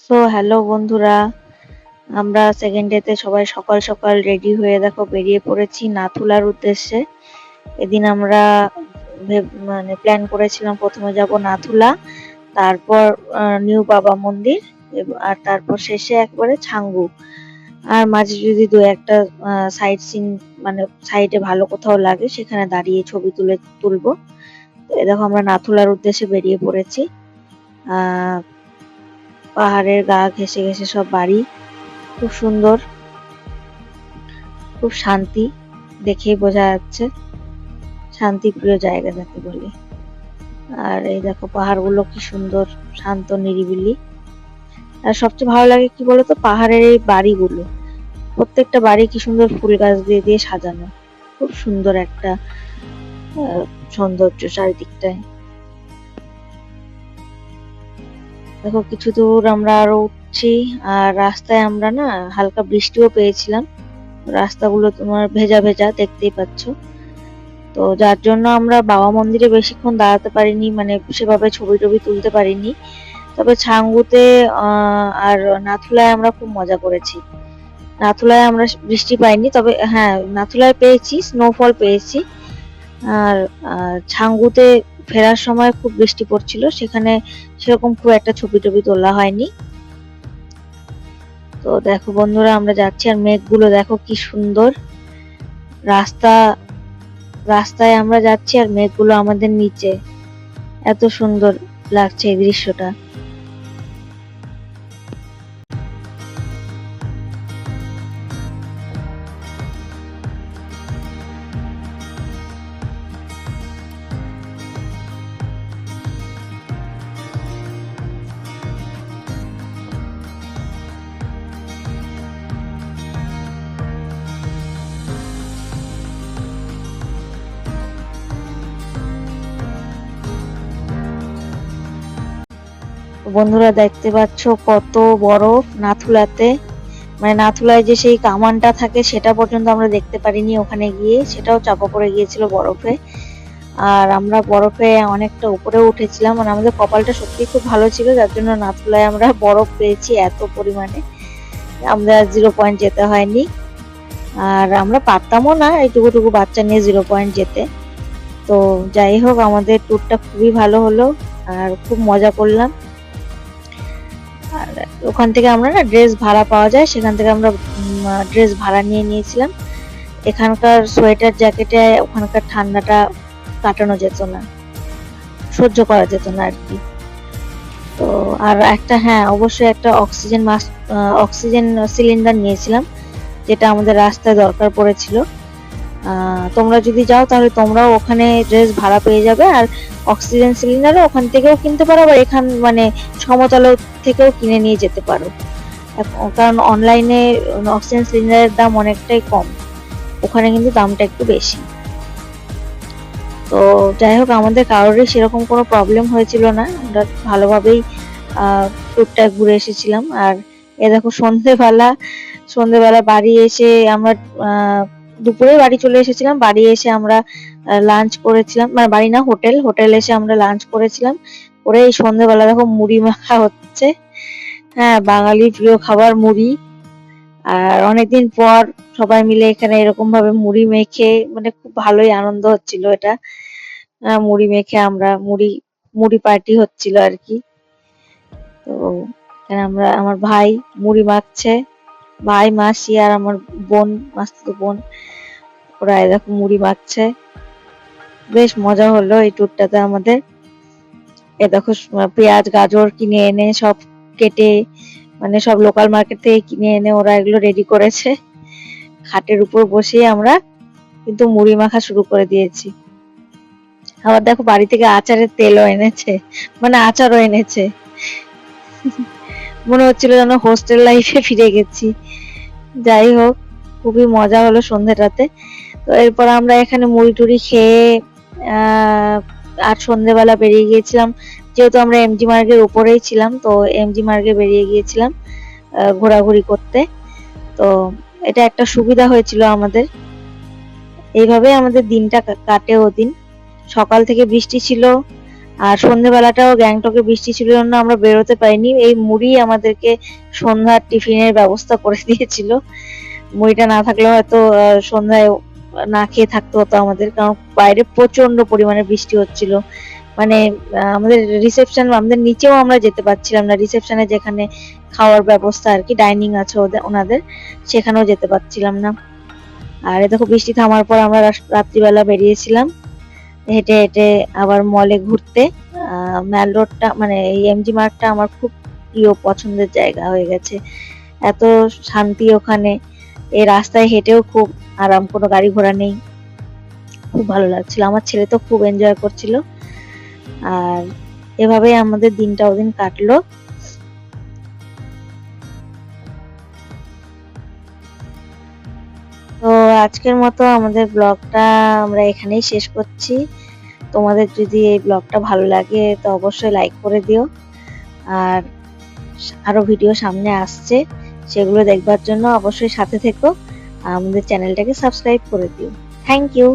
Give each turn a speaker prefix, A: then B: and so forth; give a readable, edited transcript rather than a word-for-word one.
A: So hello বন্ধুরা, আমরা second ডেতে সবাই সকাল সকাল রেডি হয়ে দেখো বেরিয়ে পড়েছি নাথুলার উদ্দেশ্যে। এদিন আমরা মানে প্ল্যান করেছিলাম প্রথমে যাব নাথুলা, তারপর নিউ বাবা মন্দির আর তারপর শেষে একবারে ছাঙ্গু। আর মাঝে যদি দু একটা সাইড সিন মানে সাইডে ভালো কোথাও লাগে সেখানে দাঁড়িয়ে ছবি তুলবো। তো এই দেখো আমরা নাথুলার উদ্দেশ্যে বেরিয়ে পড়েছি। পাহাড়ের গা ঘেঁষে ঘেঁষে সব বাড়ি, খুব সুন্দর, খুব শান্তি, দেখেই বোঝা যাচ্ছে শান্তিপ্রিয় জায়গা যাকে বলে। আর এই দেখো পাহাড়গুলো কি সুন্দর, শান্ত, নিরিবিলি। আর সবচেয়ে ভালো লাগে কি বলতো, পাহাড়ের এই বাড়িগুলো, প্রত্যেকটা বাড়ি কি সুন্দর ফুল গাছ দিয়ে দিয়ে সাজানো, খুব সুন্দর একটা সৌন্দর্য চারিদিকটায়। দেখো কিছু দূর আমরা আরো উঠছি, আর রাস্তায় আমরা না হালকা বৃষ্টিও পেয়েছিলাম, রাস্তাগুলো তোমার ভেজা ভেজা দেখতেই পাচ্ছ। তো যার জন্য আমরা বাবা মন্দিরে বেশিক্ষণ দাঁড়াতে পারিনি, মানে সেভাবে ছবি টবি তুলতে পারিনি। তবে ছাঙ্গুতে আর নাথুলায় আমরা খুব মজা করেছি। নাথুলায় আমরা বৃষ্টি পাইনি, তবে হ্যাঁ নাথুলায় পেয়েছি, স্নোফল পেয়েছি। আর ছাঙ্গুতে ফেরার সময় খুব বৃষ্টি পড়ছিল, সেখানে সেরকম খুব একটা ছবি টবি তোলা হয়নি। তো দেখো বন্ধুরা আমরা যাচ্ছি, আর মেঘগুলো দেখো কি সুন্দর, রাস্তায় আমরা যাচ্ছি আর মেঘগুলো আমাদের নিচে, এত সুন্দর লাগছে এই দৃশ্যটা। বন্ধুরা দেখতে পাচ্ছ কত বরফ নাথুলাতে, মানে নাথুলায় যে সেই কামানটা থাকে সেটা পর্যন্ত আমরা দেখতে পারিনি ওখানে গিয়ে, সেটাও চাপা পড়ে গিয়েছিল বরফে। আর আমরা বরফে অনেকটা উপরে উঠেছিলাম, মানে আমাদের কপালটা সত্যি খুব ভালো ছিল, যার জন্য নাথুলায় আমরা বরফ পেয়েছি এত পরিমাণে, আমরা 0 পয়েন্ট যেতে হয়নি। আর আমরা পারতামও না এইটুকু বাচ্চা নিয়ে 0 পয়েন্ট যেতে। তো যাই হোক আমাদের ট্যুরটা খুবই ভালো হলো, আর খুব মজা করলাম। আর ওখান থেকে আমরা না ড্রেস ভাড়া পাওয়া যায়, সেখান থেকে আমরা ড্রেস ভাড়া নিয়ে নিয়েছিলাম। এখানকার সোয়েটার জ্যাকেটে ওখানকার ঠান্ডাটা কাটানো যেত না, সহ্য করা যেত না আর কি। তো আর একটা হ্যাঁ অবশ্যই একটা অক্সিজেন সিলিন্ডার নিয়েছিলাম, যেটা আমাদের রাস্তায় দরকার পড়েছিল। তোমরা যদি যাও তাহলে তোমরাও ওখানে ড্রেস ভাড়া পেয়ে যাবে, আর অক্সিজেন সিলিন্ডারও ওখান থেকেও কিনতে পারো, আবার এখান মানে সমতলের থেকেও কিনে নিয়ে যেতে পারো, কারণ অনলাইনে অক্সিজেন সিলিন্ডারের দাম অনেকটাই কম, ওখানে কিন্তু দামটা একটু বেশি। তো যাই হোক আমাদের কারোরই সেরকম কোনো প্রবলেম হয়েছিল না, আমরা ভালোভাবেই ট্যুরটা ঘুরে এসেছিলাম। আর এ দেখো সন্ধেবেলা বাড়ি এসে আমরা দুপুরে বাড়ি চলে এসেছিলাম, বাড়ি এসে আমরা লাঞ্চ করেছিলাম, মানে বাড়ি না হোটেল এসে আমরা লাঞ্চ করেছিলাম। করে এই সন্ধেবেলা দেখো মুড়ি মাখা হচ্ছে, হ্যাঁ বাঙালির প্রিয় খাবার মুড়ি। আর অনেকদিন পর সবাই মিলে এখানে এরকম ভাবে মুড়ি মেখে, মানে খুব ভালোই আনন্দ হচ্ছিল এটা, মুড়ি মেখে আমরা মুড়ি পার্টি হচ্ছিল আর কি। তো এখানে আমার ভাই মুড়ি মাখছে, ভাই মাসি আর আমার বোন, মাসিতো বোন, ওরা দেখো মুড়ি মাখছে। বেশ মজা হলো এই ট্যুরটাতে আমাদের। এ দেখো পেঁয়াজ গাজর কিনে এনে সব কেটে, মানে সব লোকাল মার্কেট থেকে কিনে এনে ওরা এগুলো রেডি করেছে, খাটের উপর বসিয়ে আমরা কিন্তু মুড়ি মাখা শুরু করে দিয়েছি। আবার দেখো বাড়ি থেকে আচারের তেলও এনেছে, মানে আচারও এনেছে, মনে হচ্ছিল যেন হোস্টেল লাইফে ফিরে গেছি। যাই হোক খুবই মজা হলো সন্ধ্যাটাতে। তো এরপর আমরা এখানে মুড়ি টুড়ি খেয়ে আর সন্ধ্যেবেলা বেরিয়ে গিয়েছিলাম, যেহেতু আমরা এমজি মার্গের উপরেই ছিলাম, তো এমজি মার্গে বেরিয়ে গিয়েছিলাম ঘোরাঘুরি করতে। তো এটা একটা সুবিধা হয়েছিল আমাদের, এইভাবে আমাদের দিনটা কাটে। ওদিন সকাল থেকে বৃষ্টি ছিল, আর সন্ধ্যেবেলাটাও গ্যাংটকে বৃষ্টি ছিল জন্য আমরা বেরোতে পারিনি। এই মুড়ি আমাদেরকে সন্ধ্যার টিফিনের ব্যবস্থা করে দিয়েছিল। মুড়িটা না থাকলে হয়তো সন্ধ্যায় না খেয়ে থাকতে হতো আমাদের, কারণ বাইরে প্রচন্ড পরিমাণে বৃষ্টি হচ্ছিল। মানে আমাদের রিসেপশন, আমাদের নিচেও আমরা যেতে পারছিলাম না, রিসেপশনে যেখানে খাওয়ার ব্যবস্থা আর কি, ডাইনিং আছে ওনাদের, সেখানেও যেতে পারছিলাম না। আর দেখো বৃষ্টি থামার পর আমরা রাত্রিবেলা বেরিয়েছিলাম হেঁটে হেঁটে আবার মলে ঘুরতে। ম্যাল রোডটা মানে এই এমজি মার্টটা আমার খুব প্রিয় পছন্দের জায়গা হয়ে গেছে। এত শান্তি ওখানে, এই রাস্তায় হেঁটেও খুব আরাম, কোনো গাড়ি ঘোড়া নেই, খুব ভালো লাগছিল। আমার ছেলে তো খুব এনজয় করছিল। আর এভাবেই আমাদের দিনটা ওদিন কাটলো। তো আজকের মতো আমাদের ব্লগটা আমরা এখানেই শেষ করছি। তোমাদের যদি এই ব্লগটা ভালো লাগে তো অবশ্যই লাইক করে দিও। আর আরো ভিডিও সামনে আসছে, সেগুলো দেখবার জন্য অবশ্যই সাথে থেকো। আমাদের চ্যানেলটাকে সাবস্ক্রাইব করে দিও। Thank you.